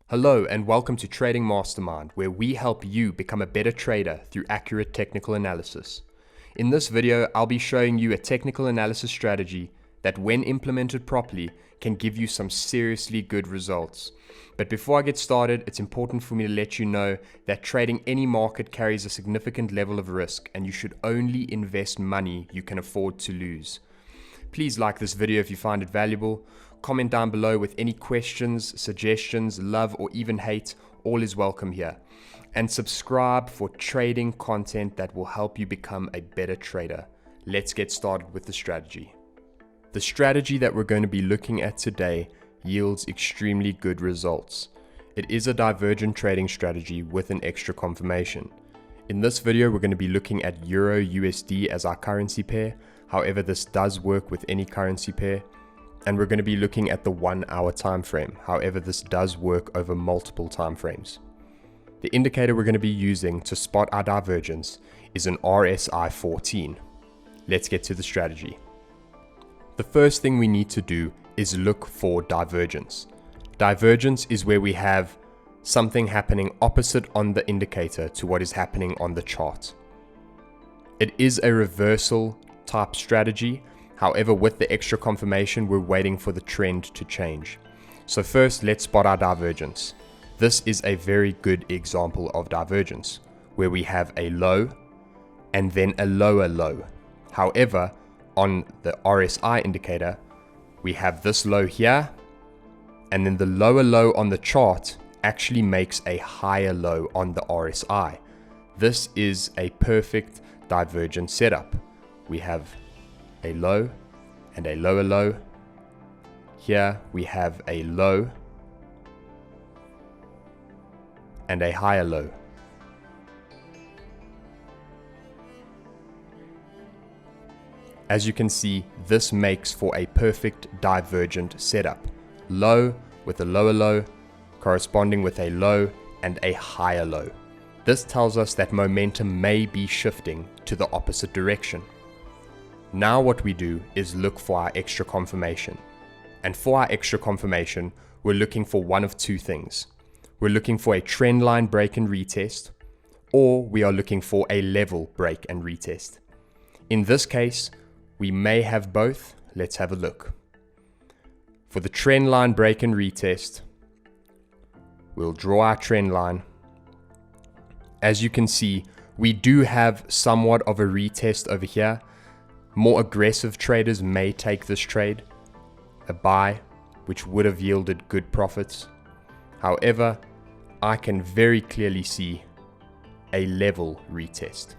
Hello and welcome to Trading Mastermind, where we help you become a better trader through accurate technical analysis. In this video, I'll be showing you a technical analysis strategy that, when implemented properly, can give you some seriously good results. But before I get started, it's important for me to let you know that trading any market carries a significant level of risk, and you should only invest money you can afford to lose. Please like this video if you find it valuable. Comment down below with any questions, suggestions, love, or even hate. All is welcome here. And subscribe for trading content that will help you become a better trader. Let's get started with the strategy. The strategy that we're going to be looking at today yields extremely good results. It is a divergent trading strategy with an extra confirmation. In this video, we're going to be looking at Euro USD as our currency pair. However, this does work with any currency pair. And we're going to be looking at the 1 hour time frame. However, this does work over multiple time frames. The indicator we're going to be using to spot our divergence is an RSI 14. Let's get to the strategy. The first thing we need to do is look for divergence. Divergence is where we have something happening opposite on the indicator to what is happening on the chart. It is a reversal type strategy. However, with the extra confirmation, we're waiting for the trend to change. So first, let's spot our divergence. This is a very good example of divergence, where we have a low and then a lower low. However, on the RSI indicator, we have this low here, and then the lower low on the chart actually makes a higher low on the RSI. This is a perfect divergent setup. We have a low and a lower low. Here we have a low and a higher low. As you can see, this makes for a perfect divergent setup. Low with a lower low corresponding with a low and a higher low. This tells us that momentum may be shifting to the opposite direction. Now what we do is look for our extra confirmation. And for our extra confirmation, we're looking for one of two things. We're looking for a trend line break and retest, or we are looking for a level break and retest. In this case, we may have both. Let's have a look. For the trend line break and retest, we'll draw our trend line. As you can see, we do have somewhat of a retest over here. More aggressive traders may take this trade, a buy, which would have yielded good profits. However, I can very clearly see a level retest,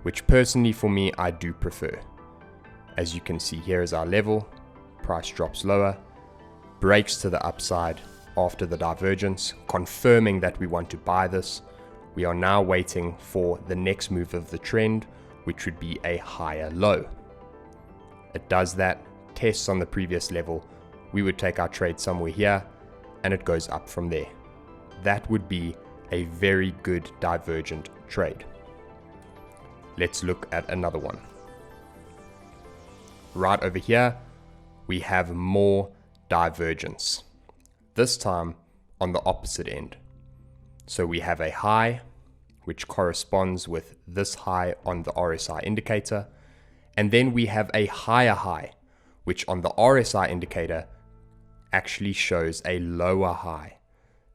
which personally for me, I do prefer. As you can see, here is our level, price drops lower, breaks to the upside after the divergence, confirming that we want to buy this. We are now waiting for the next move of the trend, which would be a higher low. It does that, tests on the previous level, we would take our trade somewhere here, and it goes up from there. That would be a very good divergent trade. Let's look at another one. Right over here, we have more divergence. This time on the opposite end. So we have a high, which corresponds with this high on the RSI indicator. And then we have a higher high, which on the RSI indicator actually shows a lower high.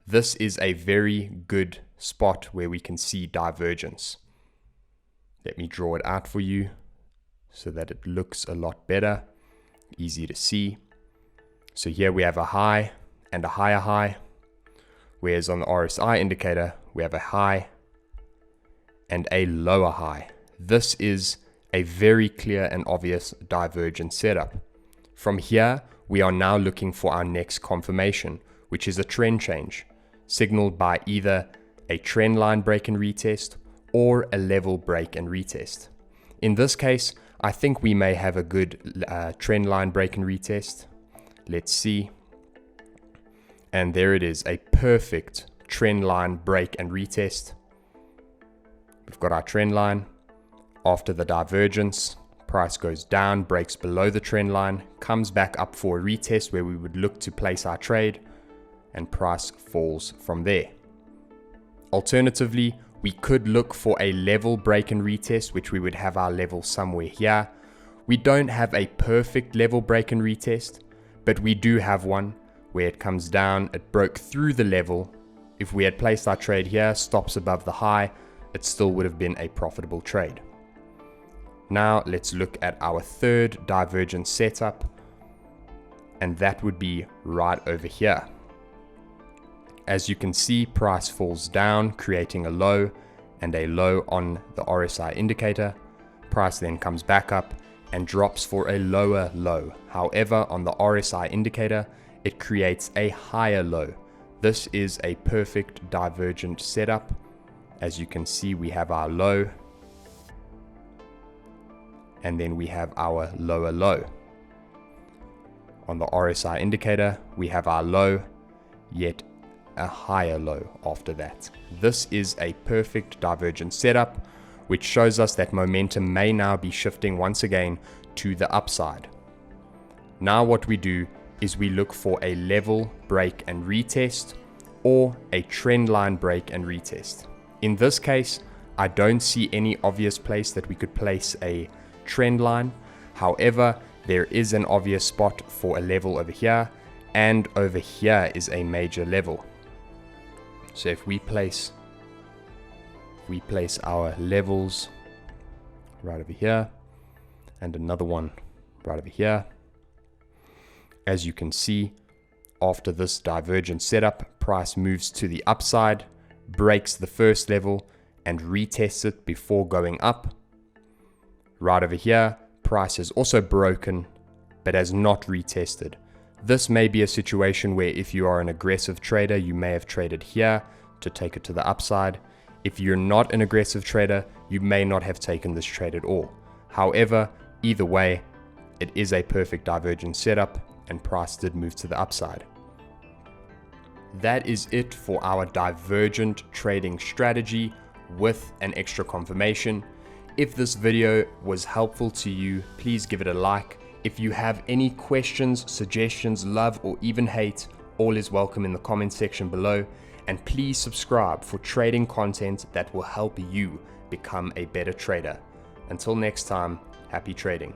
This is a very good spot where we can see divergence. Let me draw it out for you so that it looks a lot better, easy to see. So here we have a high and a higher high, whereas on the RSI indicator, we have a high and a lower high. This is a very clear and obvious divergent setup. From here, we are now looking for our next confirmation, which is a trend change, signaled by either a trend line break and retest or a level break and retest. In this case, I think we may have a good trend line break and retest. Let's see. And there it is, a perfect trend line break and retest. We've got our trend line. After the divergence, price goes down, breaks below the trend line, comes back up for a retest where we would look to place our trade. and price falls from there. Alternatively, we could look for a level break and retest, which we would have our level somewhere here. We don't have a perfect level break and retest, but we do have one where it comes down, it broke through the level. If we had placed our trade here, stops above the high, it still would have been a profitable trade. Now let's look at our third divergence setup, and that would be right over here. As you can see, price falls down, creating a low and a low on the RSI indicator. Price then comes back up and drops for a lower low. However, on the RSI indicator, it creates a higher low. This is a perfect divergent setup. As you can see, we have our low, and then we have our lower low. On the RSI indicator, we have our low, yet a higher low after that. This is a perfect divergent setup, which shows us that momentum may now be shifting once again to the upside. Now what we do is we look for a level break and retest, or a trend line break and retest. In this case, I don't see any obvious place that we could place a trend line. However, there is an obvious spot for a level over here, and over here is a major level. So if we place our levels right over here and another one right over here, as you can see, after this divergent setup, price moves to the upside, breaks the first level and retests it before going up. Right over here, price has also broken but has not retested. This may be a situation where if you are an aggressive trader, you may have traded here to take it to the upside. If you're not an aggressive trader, you may not have taken this trade at all. However, either way, it is a perfect divergent setup and price did move to the upside. That is it for our divergent trading strategy with an extra confirmation. If this video was helpful to you, please give it a like. If you have any questions, suggestions, love, or even hate, all is welcome in the comment section below. And please subscribe for trading content that will help you become a better trader. Until next time, happy trading.